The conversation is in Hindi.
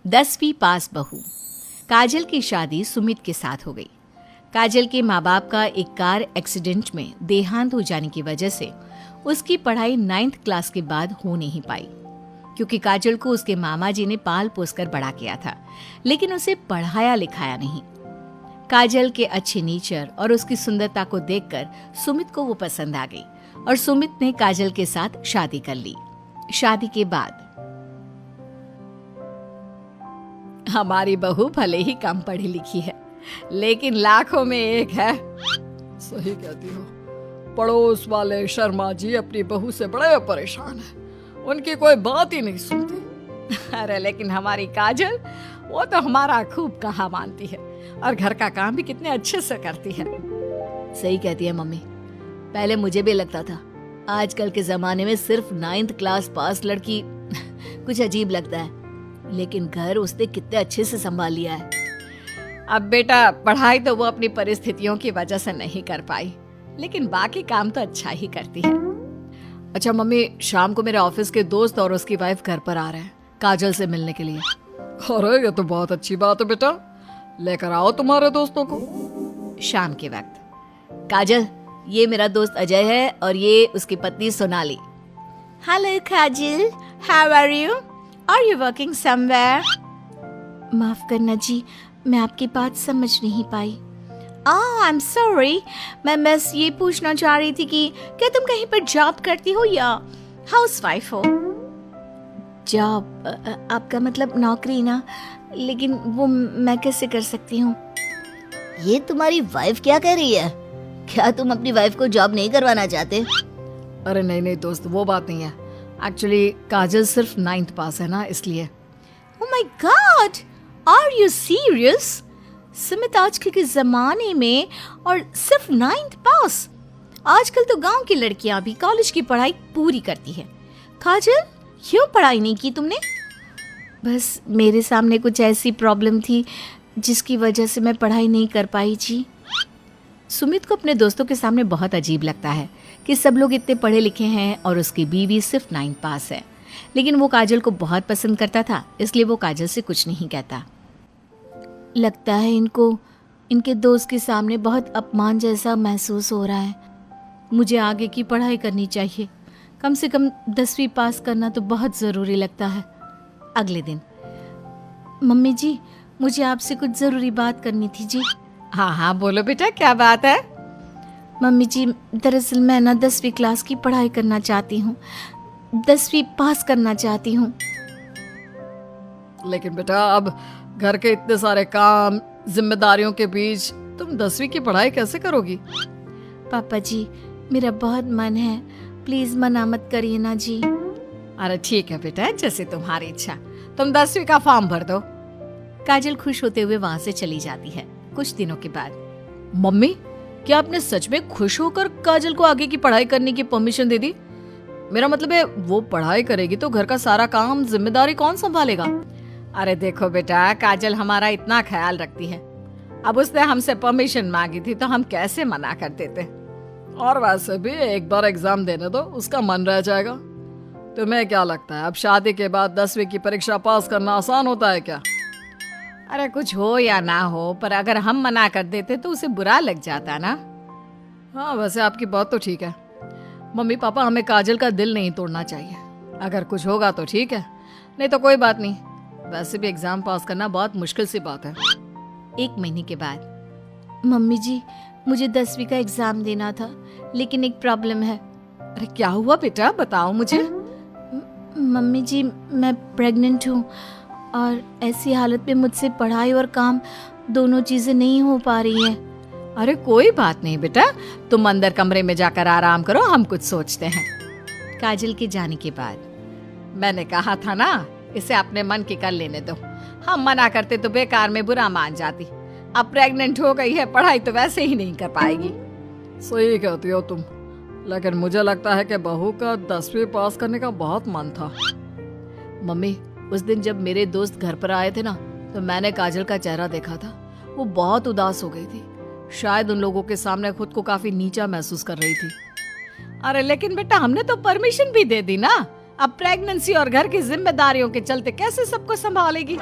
10वीं पास बहू। काजल की शादी सुमित के साथ हो गई। काजल के माँ बाप का एक कार एक्सीडेंट में देहांत हो जाने की वजह से उसकी पढ़ाई 9th क्लास के बाद हो नहीं पाई, क्योंकि काजल को उसके मामा जी ने पाल पोस कर बड़ा किया था, लेकिन उसे पढ़ाया लिखाया नहीं। काजल के अच्छे नेचर और उसकी सुंदरता को देखकर सुमित को वो पसंद आ गई और सुमित ने काजल के साथ शादी कर ली। शादी के बाद हमारी बहू भले ही कम पढ़ी लिखी है, लेकिन लाखों में एक है। सही कहती हो। पड़ोस वाले शर्मा जी अपनी बहू से बड़े परेशान हैं। उनकी कोई बात ही नहीं सुनती। अरे लेकिन हमारी काजल, वो तो हमारा खूब कहा मानती है और घर का काम भी कितने अच्छे से करती है। सही कहती है मम्मी। पहले मुझे भी लगता था आजकल के जमाने में सिर्फ 9th क्लास पास लड़की कुछ अजीब लगता है, लेकिन घर उसने कितने अच्छे से संभाल लिया है। अब बेटा, पढ़ाई तो वो अपनी परिस्थितियों की वजह से नहीं कर पाई, लेकिन बाकी काम तो अच्छा ही करती है। अच्छा मम्मी, शाम को मेरे ऑफिस के दोस्त और उसकी वाइफ घर पर आ रहे हैं काजल से मिलने के लिए। अरे ये तो बहुत अच्छी बात है बेटा, लेकर आओ तुम्हारे दोस्तों को। शाम के वक्त, काजल, ये मेरा दोस्त अजय है और ये उसकी पत्नी Sonali. Hello Kajal, how are you? Are you working somewhere? माफ करना जी, मैं आपकी बात समझ नहीं पाई। आई एम सॉरी, मैं बस ये पूछना चाह रही थी कि क्या तुम कहीं पर जॉब करती हो या हाउसवाइफ हो? जॉब? आपका मतलब नौकरी ना, लेकिन वो मैं कैसे कर सकती हूँ? ये तुम्हारी वाइफ क्या कह रही है? क्या तुम अपनी वाइफ को जॉब नहीं करवाना चाहते? अरे नहीं नहीं दोस्त, वो बात नहीं है। एक्चुअली काजल सिर्फ 9th पास है ना, इसलिए। Oh my God! Are you serious? Sumit आजकल के जमाने में और सिर्फ 9th पास? आजकल तो गांव की लड़कियां भी कॉलेज की पढ़ाई पूरी करती है। काजल, क्यों पढ़ाई नहीं की तुमने? बस मेरे सामने कुछ ऐसी प्रॉब्लम थी जिसकी वजह से मैं पढ़ाई नहीं कर पाई जी। सुमित को अपने दोस्तों के सामने बहुत अजीब लगता है कि सब लोग इतने पढ़े लिखे हैं और उसकी बीवी सिर्फ 9th पास है, लेकिन वो काजल को बहुत पसंद करता था, इसलिए वो काजल से कुछ नहीं कहता। लगता है इनको इनके दोस्त के सामने बहुत अपमान जैसा महसूस हो रहा है। मुझे आगे की पढ़ाई करनी चाहिए, कम से कम 10वीं पास करना तो बहुत ज़रूरी लगता है। अगले दिन, मम्मी जी, मुझे आपसे कुछ ज़रूरी बात करनी थी जी। हाँ हाँ बोलो बेटा, क्या बात है? मम्मी जी, दरअसल मैं ना 10वीं क्लास की पढ़ाई करना चाहती हूँ, 10वीं पास करना चाहती हूँ। लेकिन बेटा, अब घर के इतने सारे काम, जिम्मेदारियों के बीच तुम 10वीं की पढ़ाई कैसे करोगी? पापा जी, मेरा बहुत मन है, प्लीज मना मत करिए ना जी। अरे ठीक है बेटा, जैसे तुम्हारी इच्छा। तुम 10वीं का फॉर्म भर दो। काजल खुश होते हुए वहाँ से चली जाती है। कुछ दिनों के बाद, मम्मी, क्या आपने सच में खुश होकर काजल को आगे की पढ़ाई करने की परमिशन दे दी? मेरा मतलब है, वो पढ़ाई करेगी तो घर का सारा काम, जिम्मेदारी कौन संभालेगा? अरे देखो बेटा, काजल हमारा इतना ख्याल रखती है, अब उसने हमसे परमिशन मांगी थी तो हम कैसे मना कर देते। और वैसे भी एक बार एग्जाम देने दो, उसका मन रह जाएगा। तुम्हें क्या लगता है, अब शादी के बाद 10वीं की परीक्षा पास करना आसान होता है क्या? अरे कुछ हो या ना हो, पर अगर हम मना कर देते तो उसे बुरा लग जाता ना। हाँ, वैसे आपकी बात तो ठीक है। मम्मी पापा, हमें काजल का दिल नहीं तोड़ना चाहिए। अगर कुछ होगा तो ठीक है, नहीं तो कोई बात नहीं। वैसे भी एग्जाम पास करना बहुत मुश्किल सी बात है। 1 महीने के बाद, मम्मी जी, मुझे 10वीं का एग्जाम देना था, लेकिन एक प्रॉब्लम है। अरे क्या हुआ बेटा, बताओ मुझे। मम्मी जी, मैं प्रेग्नेंट हूँ और ऐसी हालत में मुझसे पढ़ाई और काम दोनों चीजें नहीं हो पा रही है। अरे कोई बात नहीं बेटा, तुम अंदर कमरे में जाकर आराम करो, हम कुछ सोचते हैं। काजल के जाने के बाद, मैंने कहा था ना, इसे अपने मन की कर लेने दो। हम मना करते तो बेकार में बुरा मान जाती। अब प्रेग्नेंट हो गई है, पढ़ाई तो वैसे ही नहीं कर पाएगी। सही कहती हो तुम, लेकिन मुझे लगता है कि बहू का 10वीं पास करने का बहुत मन था। मम्मी, उस दिन जब मेरे दोस्त घर पर आए थे ना, तो मैंने काजल का चेहरा देखा था। वो बहुत उदास हो गई थी, शायद उन लोगों के सामने खुद को काफी नीचा महसूस कर रही थी। अरे लेकिन बेटा, हमने तो परमिशन भी दे दी ना। अब प्रेगनेंसी और घर की जिम्मेदारियों के चलते कैसे सबको संभालेगी?